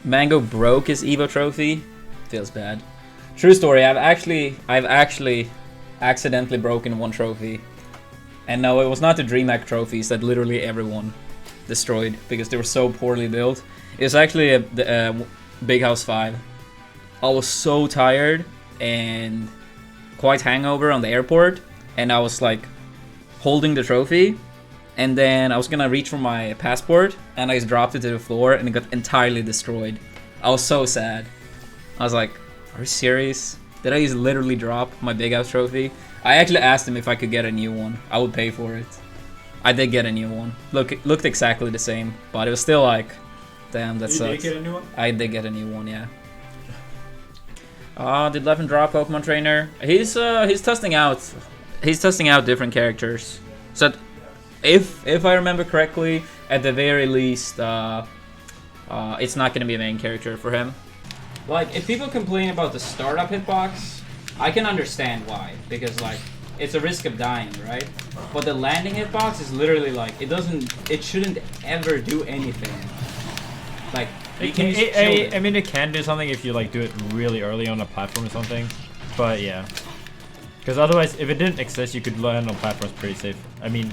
Mango broke his Evo trophy. Feels bad. True story. I've actually accidentally broken one trophy, and no, it was not the DreamHack trophies that literally everyone destroyed because they were so poorly built. It was actually a Big House 5. I was so tired and quite hangover on the airport, and I was like holding the trophy, and then I was gonna reach for my passport, and I just dropped it to the floor, and it got entirely destroyed. I was so sad. I was like, are you serious? Did I just literally drop my Big House trophy? I actually asked him if I could get a new one. I would pay for it. I did get a new one. Looked exactly the same, but it was still like, damn, that sucks. You did get a new one? I did get a new one, yeah. Did Levin drop Pokemon Trainer? He's testing out. He's testing out different characters. So, if I remember correctly, at the very least, it's not gonna be a main character for him. Like, if people complain about the startup hitbox, I can understand why, because like it's a risk of dying, right? But the landing hitbox is literally like it shouldn't ever do anything. Like, I mean, it can do something if you like do it really early on a platform or something, but yeah, because otherwise, if it didn't exist, you could land on platforms pretty safe. I mean,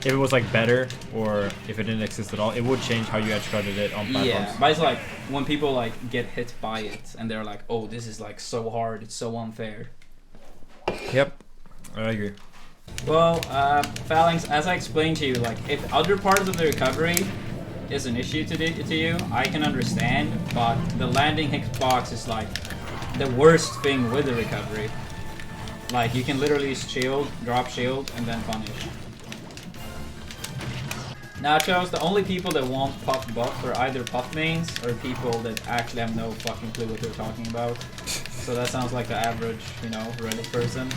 if it was like better, or if it didn't exist at all, it would change how you edgeguarded it on platforms. Yeah, but it's like when people like get hit by it and they're like, "Oh, this is like so hard, it's so unfair." Yep, I agree. Well, Phalanx, as I explained to you, like if other parts of the recovery is an issue to you, I can understand, but the landing hitbox is like the worst thing with the recovery. Like you can literally shield, drop shield, and then punish. Nachos, the only people that want puff buff are either puff mains or people that actually have no fucking clue what they're talking about. So that sounds like the average, you know, Reddit person.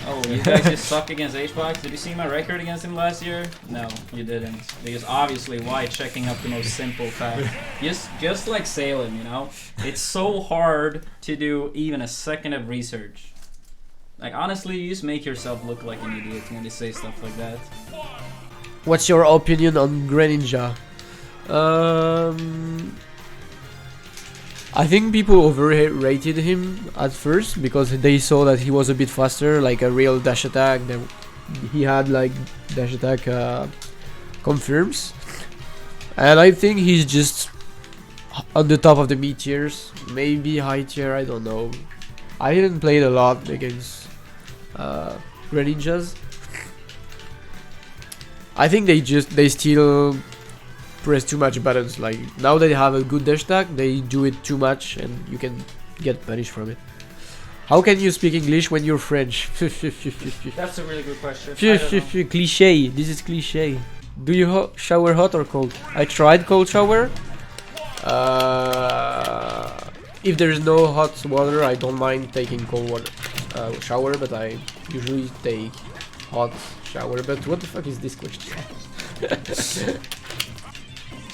Oh, you guys just suck against H-Box? Did you see my record against him last year? No, you didn't. Because obviously, why checking up the most simple fact? Just like Salem, you know? It's so hard to do even a second of research. Like, honestly, you just make yourself look like an idiot when you say stuff like that. What's your opinion on Greninja? I think people overrated him at first because they saw that he was a bit faster, like a real dash attack. He had like dash attack confirms, and I think he's just on the top of the mid tiers, maybe high tier. I don't know. I didn't play it a lot against Greninjas. I think they still press too much buttons. Like now they have a good dash attack, they do it too much and you can get punished from it. How can you speak English when you're French? That's a really good question. Cliche. This is cliche. Do you shower hot or cold? I tried cold shower. If there's no hot water, I don't mind taking cold water shower, but I usually take hot shower. But what the fuck is this question?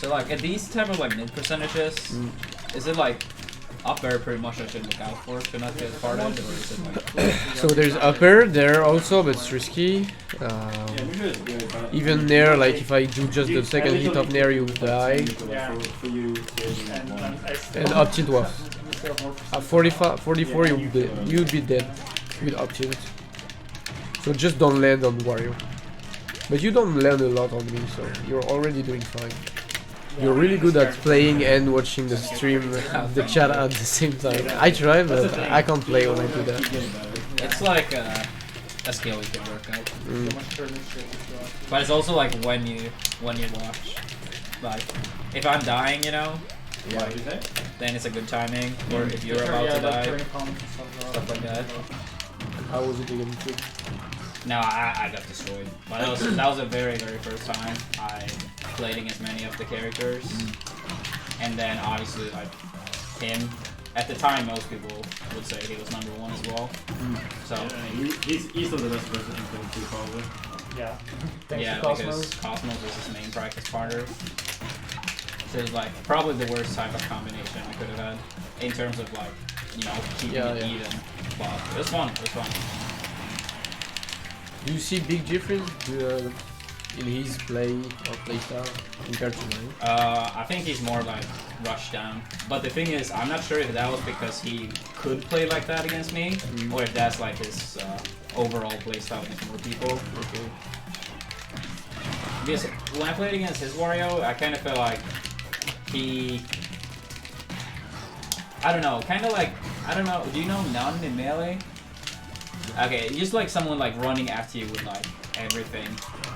So like at these type of like mid percentages, is it like up air pretty much I should look out for to not get farted, or is it like? So there's upper there also, but it's risky. Even Nair, like if I do just the second hit of Nair, you die. And up tilt was. At 44 you'd be dead with up tilt. So just don't land on Wario. But you don't land a lot on me, so you're already doing fine. You're really good at playing and watching the stream, the chat at the same time. I try, but I can't play when I do that. It's like a skill you can work out. But it's also like when you watch. Like if I'm dying, you know, like, then it's a good timing. Or if you're about to die, stuff like that. How was it again? No, I got destroyed. But that was the very first time I played against many of the characters. And then obviously like him. At the time most people would say he was number one as well. So he's easily the best person in Game 2 probably. Yeah. Yeah, because Cosmos was his main practice partner. So it was like probably the worst type of combination I could have had in terms of like, you know, keeping it even. But it was fun. It was fun. Do you see big difference in his playstyle compared to mine? I think he's more like rush down. But the thing is, I'm not sure if that was because he could play like that against me, or if that's like his overall playstyle against more people. Okay. Because when I played against his Wario, I kind of felt like he... I don't know, kind of like... I don't know, do you know none in Melee? Okay, just like someone like running after you with like everything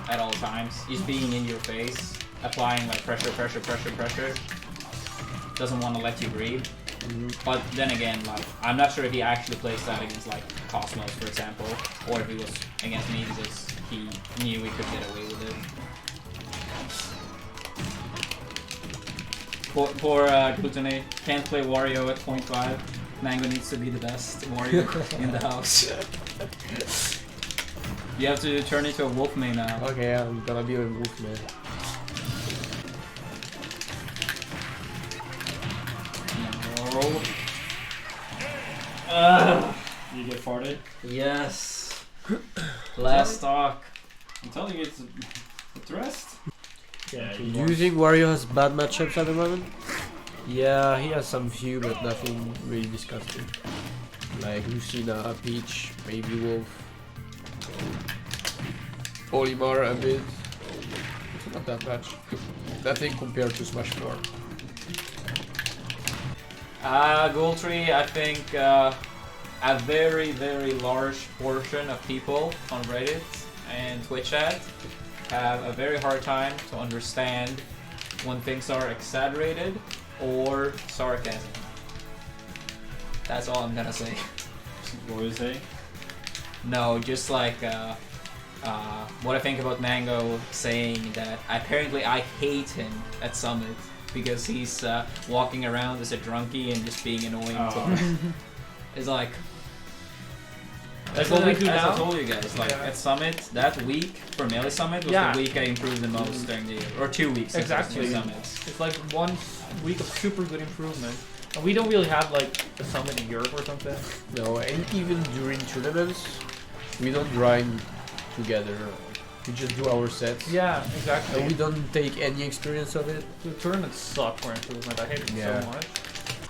at all times. Just being in your face, applying like pressure. Doesn't want to let you breathe. But then again, like I'm not sure if he actually plays that against like Cosmos, for example, or if he was against me because he knew we could get away with it. Poor Glutonny can't play Wario at 0.5. Mango needs to be the best Wario in the house. You have to turn into a wolf main now. Okay, I'm gonna be a wolf man. No. You get farted? Yes. Last stock. I'm telling you, it's rest. Yeah. Do you think Wario has bad matchups at the moment? Yeah, he has some few, but nothing really disgusting. Like Lucina, Peach, maybe Wolf, Olimar a bit. It's not that much. Nothing compared to Smash 4. Goldtree, I think a very large portion of people on Reddit and Twitch chat have a very hard time to understand when things are exaggerated or sarcasm. That's all I'm gonna say. What was it? No, just like what I think about Mango saying that apparently I hate him at Summit because he's walking around as a drunkie and just being annoying to him. It's like That's what we do as now? I told you guys, like at Summit, that week for Melee Summit was Yeah. the week I improved the most during the year. Or 2 weeks since Exactly. it was Summits. It's like 1 week of super good improvement. And we don't really have like a summit in Europe or something. No, and even during tournaments, we don't grind together. We just do our sets. Yeah, exactly. And we don't take any experience of it. The tournaments suck for improvement. I hate it Yeah. so much.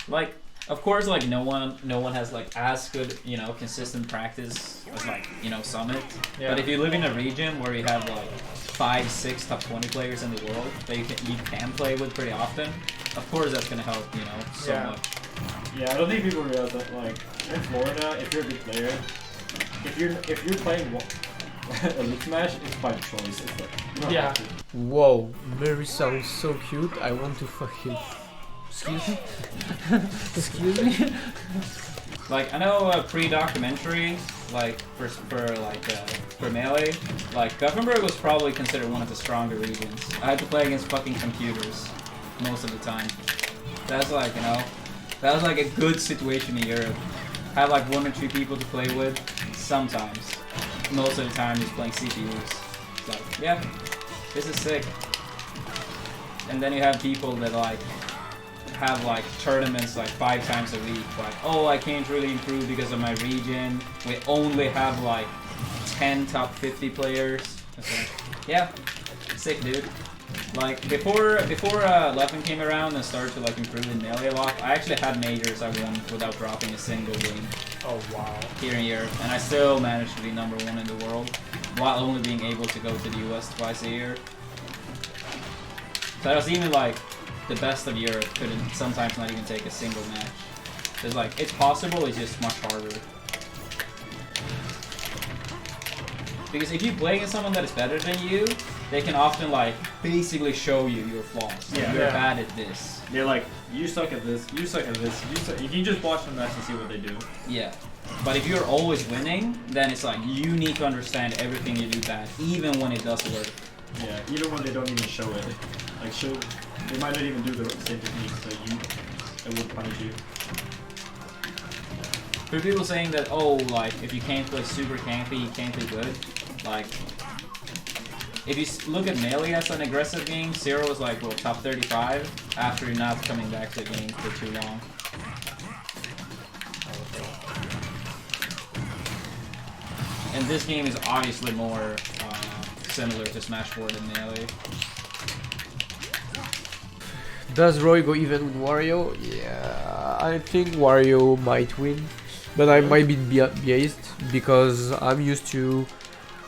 Like, of course, like no one has like as good, you know, consistent practice as like, you know, Summit. Yeah. But if you live in a region where you have like 5, 6 top 20 players in the world that you can play with pretty often, of course that's gonna help, you know, so Yeah. much. Yeah, I don't think people realize that. Like in Florida, if you're a good player, if you're playing Elite Smash, it's by choice. It's like you don't Yeah. have to. Whoa, Mary sounds so cute. I want to fuck him. Excuse me? Excuse me? Like I know pre-documentary, like for Melee, like Gothenburg was probably considered one of the stronger regions. I had to play against fucking computers most of the time. That's like, you know, that was like a good situation in Europe. Have like 1 or 2 people to play with sometimes. Most of the time he's playing CPUs. So yeah, this is sick. And then you have people that like have like tournaments like 5 times a week. Like, oh, I can't really improve because of my region. We only have like 10 top 50 players. It's like, yeah, sick, dude. Like before Leffen came around and started to like improve in Melee a lot, I actually had majors I won without dropping a single game Oh wow. here in Europe, and I still managed to be #1 in the world while only being able to go to the US twice a year. So I was even like the best of Europe couldn't sometimes not even take a single match. It's like it's possible, it's just much harder. Because if you play against someone that is better than you, they can often like basically show you your flaws. Like, Yeah. you're Yeah. bad at this. They're like, you suck at this, you suck at this, you suck. You can just watch the match and see what they do. Yeah. But if you're always winning, then it's like you need to understand everything you do bad, even when it does work. Yeah, even when they don't even show it. Like they might not even do the same technique, so it will punish you. For people saying that, oh, like, if you can't play super campy, you can't be good, like, if you look at Melee as an aggressive game, Zero was like, well, top 35 after not coming back to the game for too long. And this game is obviously more similar to Smash 4 in melee. Does Roy go even with Wario? Yeah, I think Wario might win, but I might be biased because I'm used to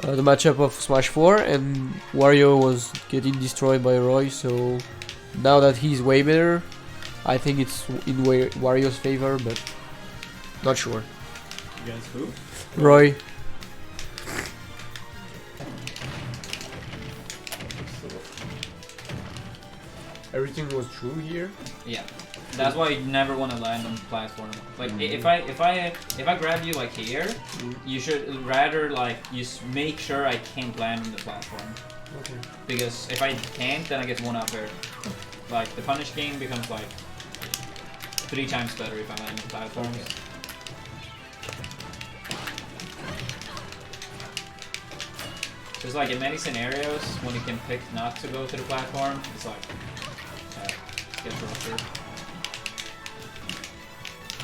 the matchup of Smash 4 and Wario was getting destroyed by Roy, so now that he's way better, I think it's in Wario's favor, but not sure. You guys who? Roy. Everything was true here. Yeah, that's why you never want to land on the platform. Like if I grab you like here, you should rather like make sure I can't land on the platform. Okay. Because if I can't, then I get one up there. Like the punish game becomes like 3 times better if I land on the platform. Just like in many scenarios, when you can pick not to go to the platform, it's like get rougher.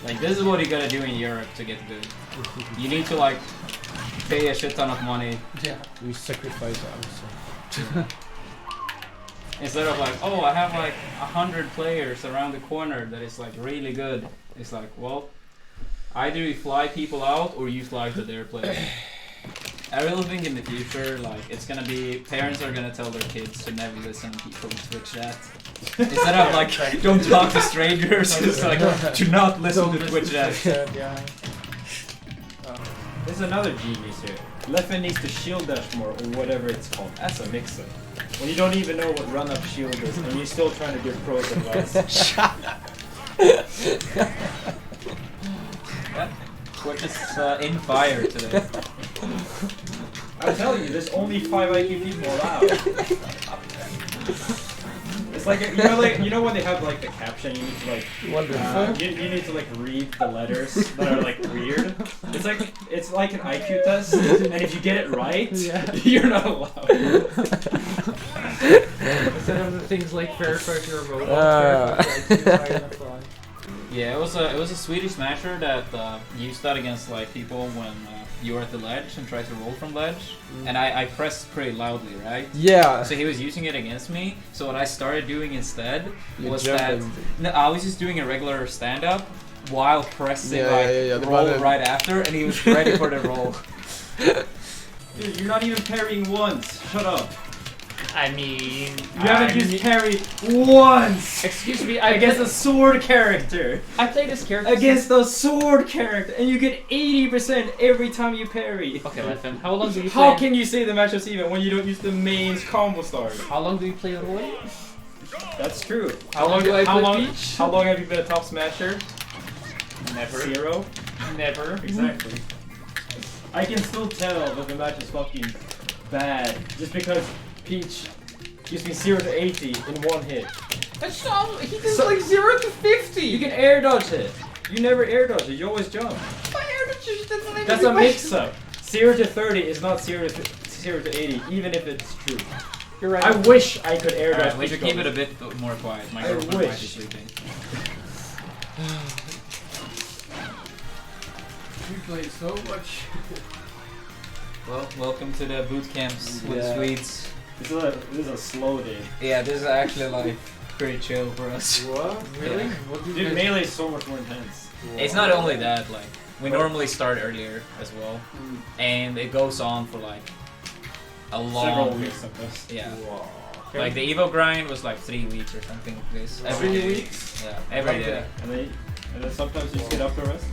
Like this is what you gotta do in Europe to get good. You need to like pay a shit ton of money. Yeah. We sacrifice ourselves. Instead of like, oh, I have like 100 players around the corner that is like really good. It's like, well, either you fly people out or you fly to their place. I really think in the future, like, it's gonna be, parents are gonna tell their kids to never listen to people on Twitch chat. Instead of like, don't talk to strangers, it's like, do not listen to Twitch chat. Yeah. There's another genius here. Leffen needs to shield dash more, or whatever it's called. That's a mix-up. When you don't even know what run-up shield is, and you're still trying to give pros advice. Twitch is in fire today. I'm telling you, there's only 5 IQ people allowed. It's like, you know when they have like the caption, you need to like, you need to like read the letters that are like weird. It's like an IQ test, and if you get it right, you're not allowed. Instead of the things like verify your robot, Yeah, it was a Swedish smasher that used that against like people when you were at the ledge and tried to roll from ledge, and I pressed pretty loudly, right? Yeah. So he was using it against me. So what I started doing instead was jumped that and- I was just doing a regular stand up while pressing the roll button. right after, and he was ready for the roll. Dude, you're not even parrying once. Shut up. I mean, You haven't used parry once. Excuse me, Against a sword character. I play this character Against a sword character, and you get 80% every time you parry. Okay, Leffen, how long do you play? How can you say the matchup's even when you don't use the main combo stars? How long do you play Roy? That's true. How long do I play Peach? How long have you been a top smasher? Never. 0. Never. Exactly. I can still tell that the match is fucking bad just because Peach gives me 0 to 80 in one hit. That's all. He does like 0 to 50. You can air dodge it. You never air dodge it. You always jump. My air dodge doesn't even That's a mix-up. 0 to 30 is not 0 to 80, even if it's true. You're right. I wish I could air dodge. Alright, we should keep it a bit more quiet. My girlfriend might be sleeping. We play so much. Well, welcome to the boot camps with the Swedes. This is a slow day. Yeah, this is actually like pretty chill for us. What? Really? Yeah. What do you Dude, guys- melee is so much more intense. It's not only that, like, we normally start earlier as well, and it goes on for like a long Several weeks sometimes. Yeah. Wow. Like the Evo grind was like 3 weeks or something like this. Every 3 day. weeks? Yeah, every day. And then sometimes you just get up the rest.